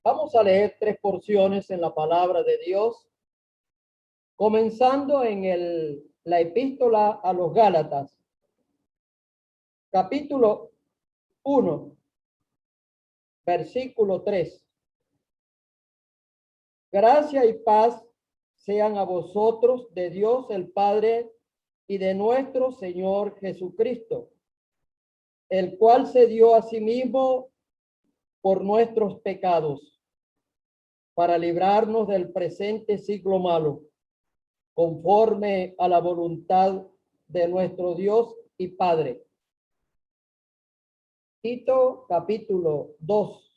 Vamos a leer tres porciones en la palabra de Dios, comenzando en la epístola a los Gálatas, capítulo 1, versículo 3. Gracia y paz sean a vosotros de Dios el Padre y de nuestro Señor Jesucristo, el cual se dio a sí mismo por nuestros pecados, para librarnos del presente siglo malo, conforme a la voluntad de nuestro Dios y Padre. Tito, capítulo 2.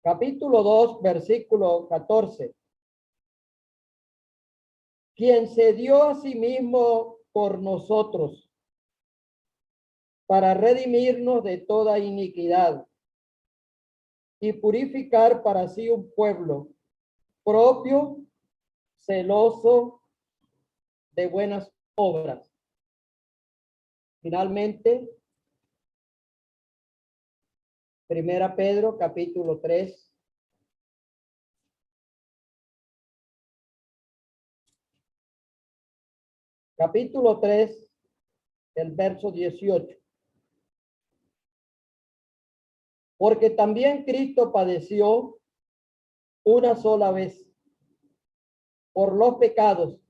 Capítulo 2, versículo 14. Quien se dio a sí mismo por nosotros para redimirnos de toda iniquidad y purificar para sí un pueblo propio, celoso de buenas obras. Finalmente, Primera Pedro, capítulo 3. Capítulo 3, el verso 18. Porque también Cristo padeció una sola vez por los pecados,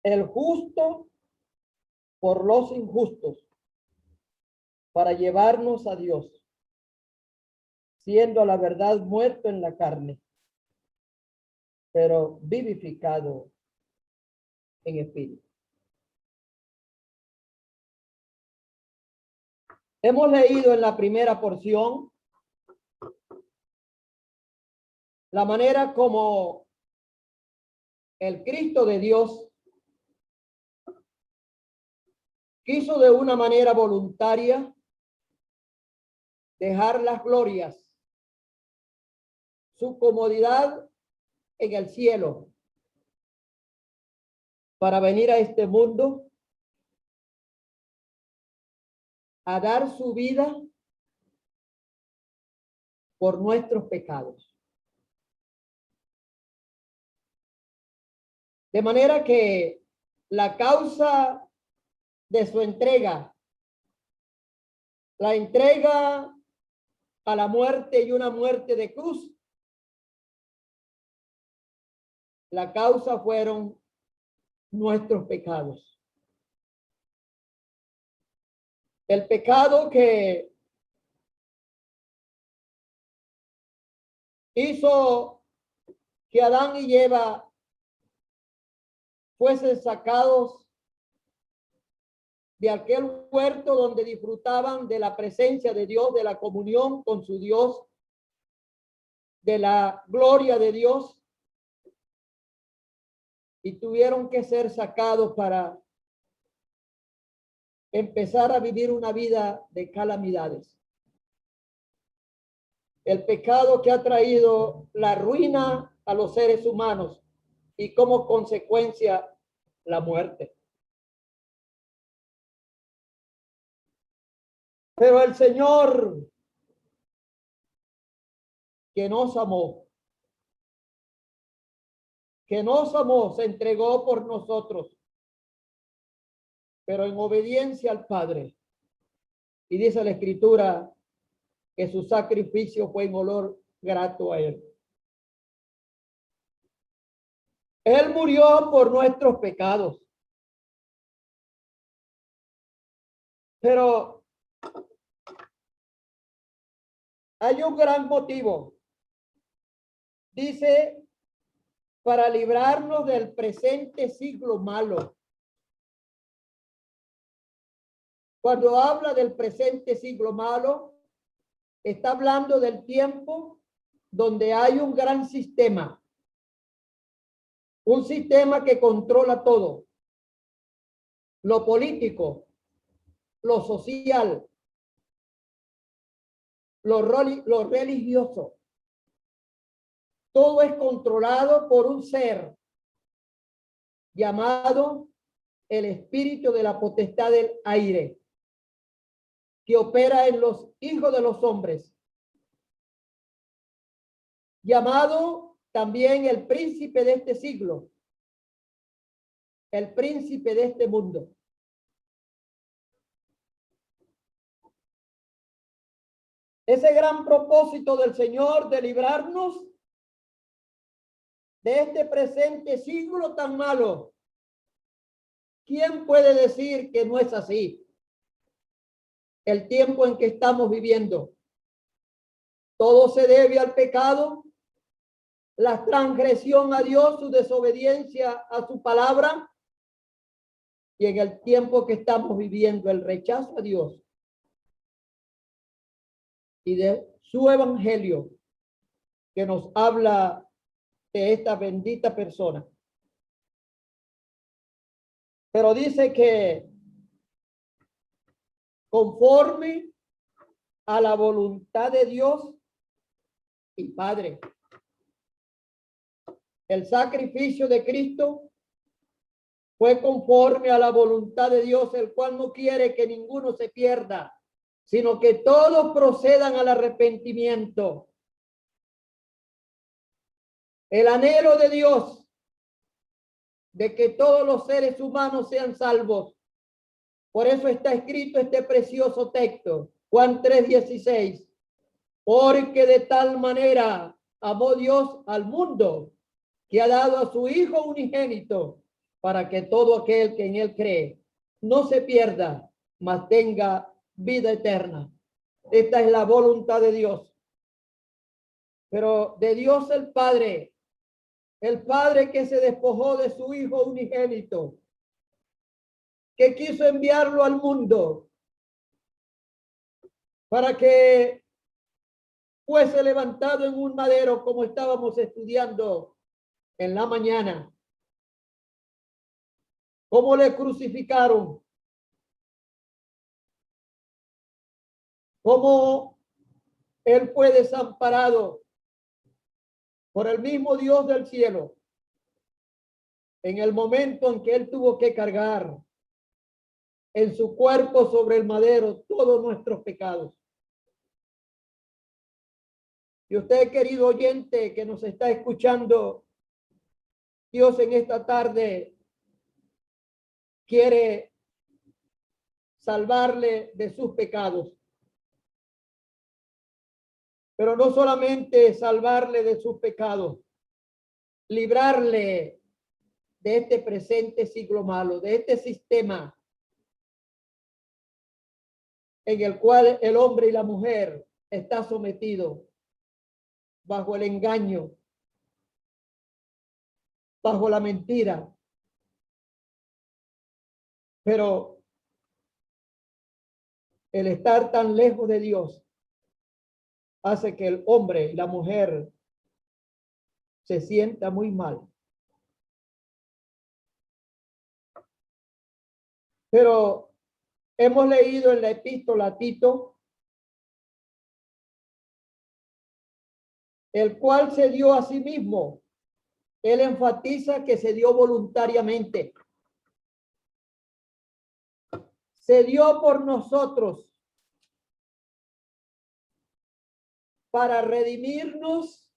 el justo por los injustos, para llevarnos a Dios, siendo a la verdad muerto en la carne, pero vivificado en espíritu. Hemos leído en la primera porción la manera como el Cristo de Dios quiso de una manera voluntaria dejar las glorias, su comodidad en el cielo, para venir a este mundo a dar su vida por nuestros pecados. De manera que la causa de su entrega, la entrega a la muerte y una muerte de cruz, la causa fueron nuestros pecados. El pecado que hizo que Adán y Eva fuesen sacados de aquel huerto donde disfrutaban de la presencia de Dios, de la comunión con su Dios, de la gloria de Dios, y tuvieron que ser sacados para empezar a vivir una vida de calamidades. El pecado que ha traído la ruina a los seres humanos y como consecuencia la muerte. Pero el Señor, que nos amó, se entregó por nosotros, pero en obediencia al Padre. Y dice la Escritura que su sacrificio fue en olor grato a Él. Él murió por nuestros pecados. Pero hay un gran motivo. Dice, para librarnos del presente siglo malo. Cuando habla del presente siglo malo, está hablando del tiempo donde hay un gran sistema. Un sistema que controla todo. Lo político, lo social, lo religioso. Todo es controlado por un ser llamado el espíritu de la potestad del aire, que opera en los hijos de los hombres, llamado también el príncipe de este siglo, el príncipe de este mundo. Ese gran propósito del Señor de librarnos de este presente siglo tan malo. ¿Quién puede decir que no es así? El tiempo en que estamos viviendo, todo se debe al pecado, la transgresión a Dios, su desobediencia a su palabra, y en el tiempo que estamos viviendo, el rechazo a Dios y de su evangelio, que nos habla de esta bendita persona. Pero dice que conforme a la voluntad de Dios y Padre, el sacrificio de Cristo fue conforme a la voluntad de Dios, el cual no quiere que ninguno se pierda, sino que todos procedan al arrepentimiento. El anhelo de Dios de que todos los seres humanos sean salvos. Por eso está escrito este precioso texto, Juan 3:16, porque de tal manera amó Dios al mundo que ha dado a su Hijo unigénito, para que todo aquel que en él cree no se pierda, mas tenga vida eterna. Esta es la voluntad de Dios. Pero de Dios el Padre que se despojó de su Hijo unigénito, que quiso enviarlo al mundo para que fuese levantado en un madero, como estábamos estudiando en la mañana. Cómo le crucificaron, cómo él fue desamparado por el mismo Dios del cielo en el momento en que él tuvo que cargar en su cuerpo sobre el madero todos nuestros pecados. Y usted, querido oyente que nos está escuchando, Dios en esta tarde quiere salvarle de sus pecados. Pero no solamente salvarle de sus pecados, librarle de este presente siglo malo, de este sistema en el cual el hombre y la mujer está sometido bajo el engaño, bajo la mentira. Pero el estar tan lejos de Dios hace que el hombre y la mujer se sienta muy mal. Pero hemos leído en la epístola a Tito, el cual se dio a sí mismo. Él enfatiza que se dio voluntariamente. Se dio por nosotros para redimirnos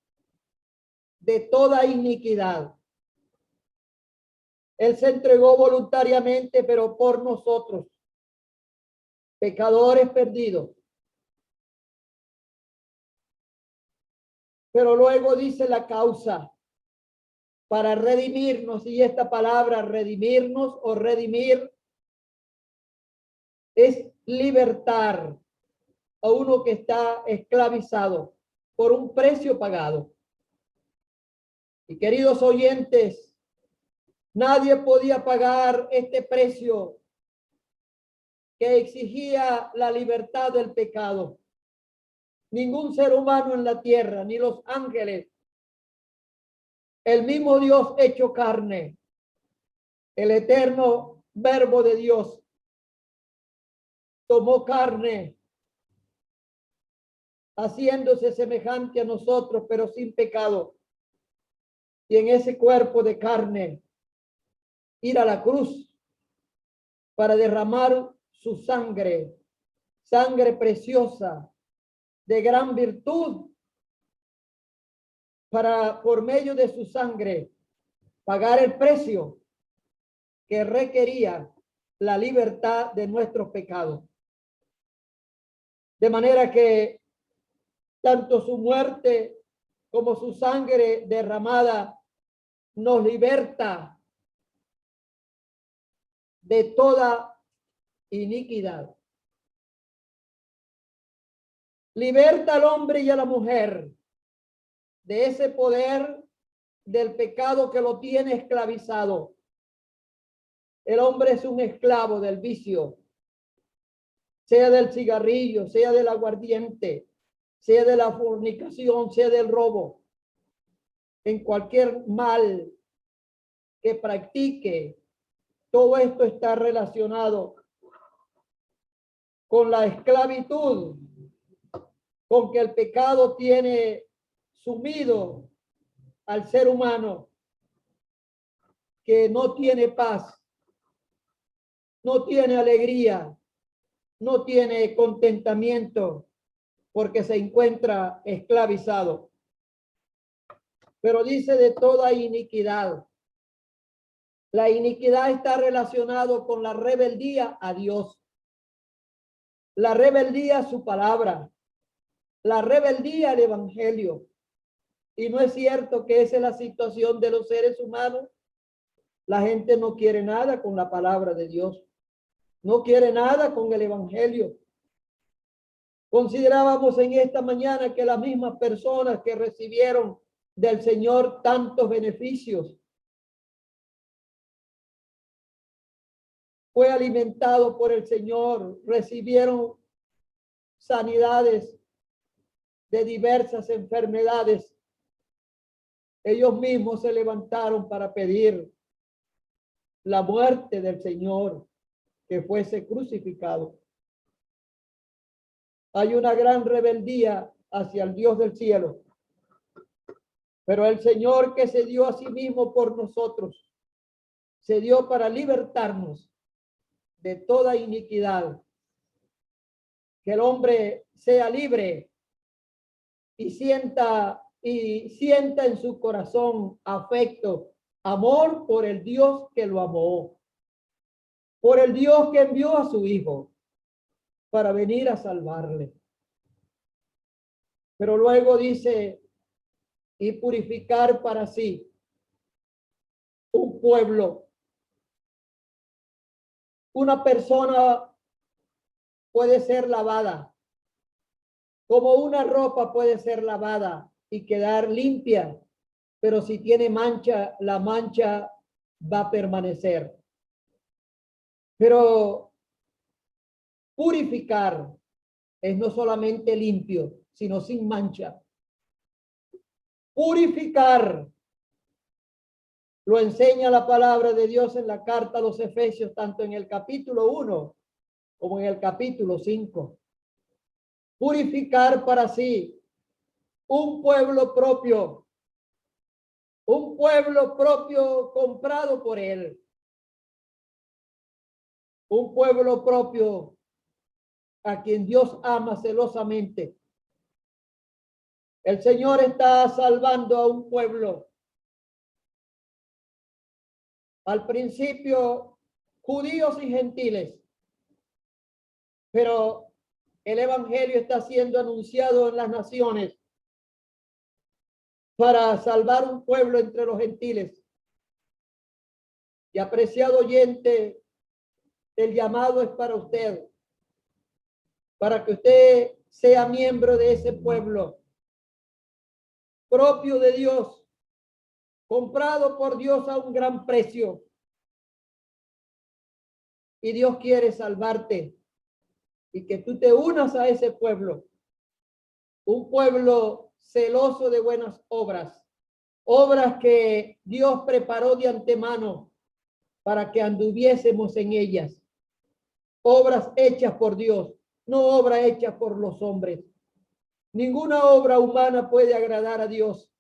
de toda iniquidad. Él se entregó voluntariamente, pero por nosotros, pecadores perdidos. Pero luego dice la causa para redimirnos, y esta palabra redimirnos o redimir es libertar a uno que está esclavizado por un precio pagado. Y queridos oyentes, nadie podía pagar este precio que exigía la libertad del pecado. Ningún ser humano en la tierra, ni los ángeles. El mismo Dios hecho carne, el eterno verbo de Dios, tomó carne, haciéndose semejante a nosotros, pero sin pecado. Y en ese cuerpo de carne ir a la cruz para derramar su sangre, sangre preciosa, de gran virtud, para por medio de su sangre pagar el precio que requería la libertad de nuestros pecados. De manera que tanto su muerte como su sangre derramada nos liberta de toda iniquidad. Liberta al hombre y a la mujer de ese poder del pecado que lo tiene esclavizado. El hombre es un esclavo del vicio, sea del cigarrillo, sea del aguardiente, sea de la fornicación, sea del robo. En cualquier mal que practique, todo esto está relacionado con la esclavitud, con que el pecado tiene sumido al ser humano, que no tiene paz, no tiene alegría, no tiene contentamiento, porque se encuentra esclavizado. Pero dice de toda iniquidad. La iniquidad está relacionado con la rebeldía a Dios, la rebeldía a su palabra, la rebeldía al evangelio. Y no es cierto que esa es la situación de los seres humanos. La gente no quiere nada con la palabra de Dios, no quiere nada con el evangelio. Considerábamos en esta mañana que las mismas personas que recibieron del Señor tantos beneficios, fue alimentado por el Señor, recibieron sanidades de diversas enfermedades. Ellos mismos se levantaron para pedir la muerte del Señor, que fuese crucificado. Hay una gran rebeldía hacia el Dios del cielo, pero el Señor, que se dio a sí mismo por nosotros, se dio para libertarnos de toda iniquidad, que el hombre sea libre y sienta en su corazón afecto, amor por el Dios que lo amó, por el Dios que envió a su Hijo para venir a salvarle. Pero luego dice, y purificar para sí un pueblo. Una persona puede ser lavada, como una ropa puede ser lavada y quedar limpia, pero si tiene mancha, la mancha va a permanecer. Pero purificar es no solamente limpio, sino sin mancha. Purificar lo enseña la palabra de Dios en la carta a los Efesios, tanto en el capítulo 1 como en el capítulo 5. Purificar para sí un pueblo propio comprado por él, un pueblo propio a quien Dios ama celosamente. El Señor está salvando a un pueblo. Al principio, judíos y gentiles, pero el evangelio está siendo anunciado en las naciones para salvar un pueblo entre los gentiles. Y apreciado oyente, el llamado es para usted, para que usted sea miembro de ese pueblo propio de Dios, comprado por Dios a un gran precio. Y Dios quiere salvarte y que tú te unas a ese pueblo, un pueblo celoso de buenas obras, obras que Dios preparó de antemano para que anduviésemos en ellas, obras hechas por Dios, no obras hechas por los hombres. Ninguna obra humana puede agradar a Dios,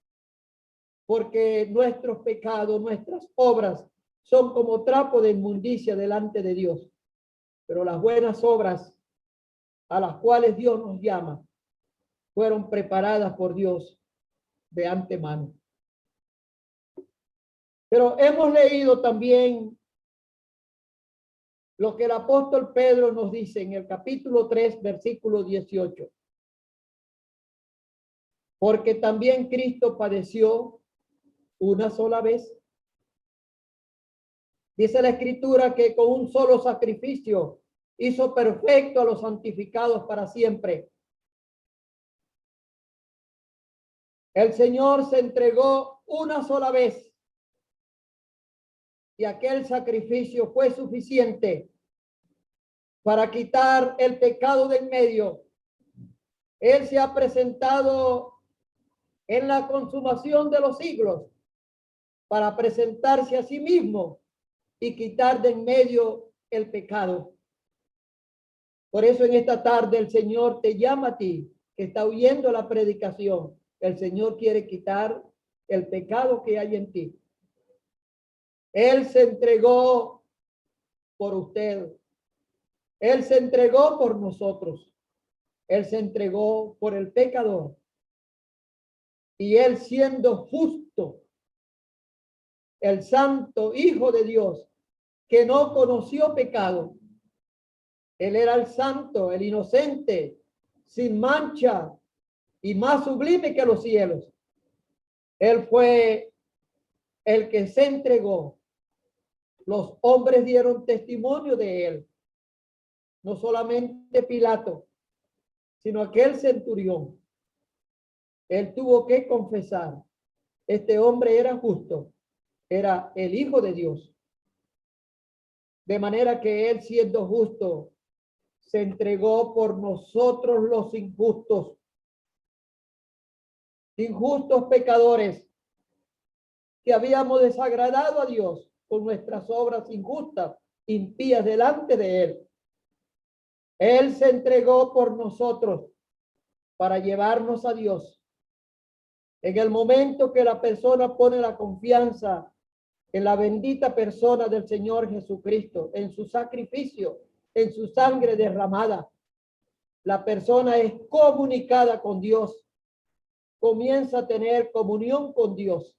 porque nuestros pecados, nuestras obras son como trapo de inmundicia delante de Dios, pero las buenas obras a las cuales Dios nos llama fueron preparadas por Dios de antemano. Pero hemos leído también lo que el apóstol Pedro nos dice en el capítulo 3, versículo 18. Porque también Cristo padeció una sola vez. Dice la Escritura que con un solo sacrificio hizo perfecto a los santificados para siempre. El Señor se entregó una sola vez y aquel sacrificio fue suficiente para quitar el pecado de en medio. Él se ha presentado en la consumación de los siglos para presentarse a sí mismo y quitar de en medio el pecado. Por eso en esta tarde el Señor te llama a ti, que está oyendo la predicación. El Señor quiere quitar el pecado que hay en ti. Él se entregó por usted. Él se entregó por nosotros. Él se entregó por el pecador. Y él, siendo justo, el santo Hijo de Dios, que no conoció pecado, él era el santo, el inocente, sin mancha y más sublime que los cielos. Él fue el que se entregó. Los hombres dieron testimonio de él. No solamente Pilato, sino aquel centurión. Él tuvo que confesar. Este hombre era justo. Era el Hijo de Dios. De manera que él, siendo justo, se entregó por nosotros los injustos. Injustos pecadores que habíamos desagradado a Dios con nuestras obras injustas, impías delante de él. Él se entregó por nosotros para llevarnos a Dios. En el momento que la persona pone la confianza en la bendita persona del Señor Jesucristo, en su sacrificio, en su sangre derramada, la persona es comunicada con Dios, comienza a tener comunión con Dios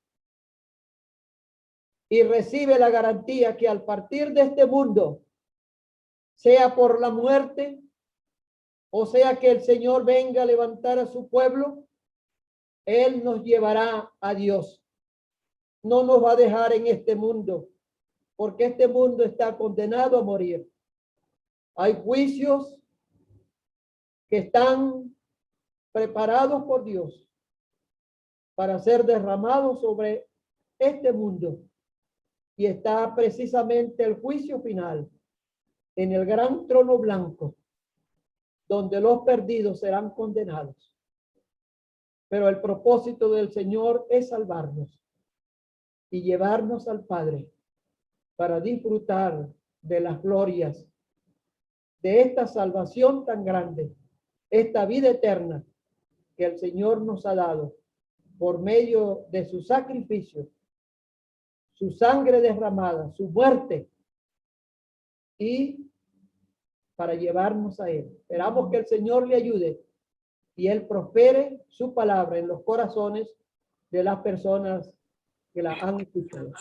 y recibe la garantía que al partir de este mundo, sea por la muerte, o sea que el Señor venga a levantar a su pueblo, Él nos llevará a Dios. No nos va a dejar en este mundo, porque este mundo está condenado a morir. Hay juicios que están preparados por Dios para ser derramados sobre este mundo. Y está precisamente el juicio final en el gran trono blanco, donde los perdidos serán condenados. Pero el propósito del Señor es salvarnos y llevarnos al Padre para disfrutar de las glorias de esta salvación tan grande, esta vida eterna que el Señor nos ha dado por medio de su sacrificio, su sangre derramada, su muerte, y para llevarnos a Él. Esperamos que el Señor le ayude y Él prospere su palabra en los corazones de las personas que la han escuchado.